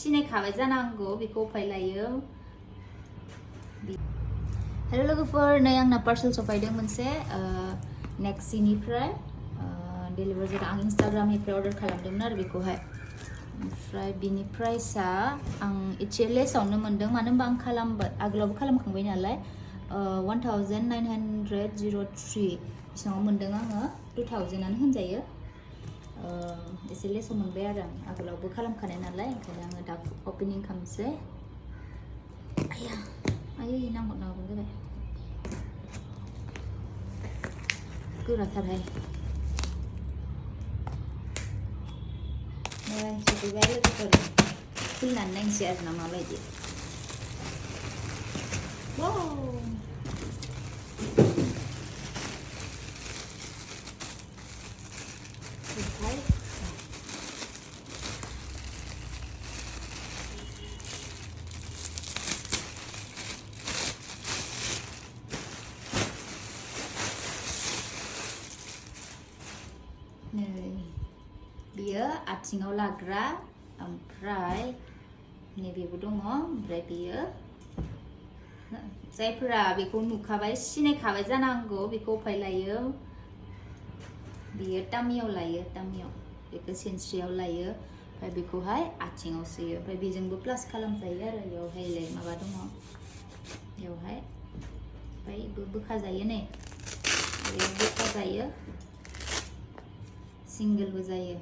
सिनायखाबाय जानांगौ बेखौ उफाय लायो हेलो लोगोफोर नै आंना पार्सेल सफायदों मोनसे नेक्सिनिफ्राय डेलिभार जादों आं इन्स्टाग्रामनिफ्राय अर्डार खालामदोंमोन आरो बेखौहाय ओमफ्राय बिनि प्राइसआ आं एसे लेसावनो मोनदों मानो होनबा आं आगोलावबो खालामखांबाय नालाय 1903 बेसेबां मोनदों आङो 2000आनो होनजायो एसे लेसाव मोनबाय आरो आं आगोलावबो खालामखानाय नालाय ओंखायनो आङो दा अपेनिं खालामसै आयै नांगौ जाबाय गोराथारहाय सफैबाय लोगोफोर खुलिनानै नायनोसै आरो ना माबायदि बियो आथिङाव लाग्रा ओमफ्राय नैबेबो दङ ओमफ्राय बियो जायफोरा बेखौ नुखाबाय सिनायखाबाय जानांगौ बेखौ उफाय लायो बियो टामियाव लायो बेखौ सिनस्रियाव लायो ओमफ्राय बेखौहाय आथिङाव सोयो ओमफ्राय बेजोंबो प्लास खालामजायो आरो बेयावहायलाय माबा दङ बेयावहाय ओमफ्राय बोखाजायो नै बोखाजायो सिंगेलबो जायो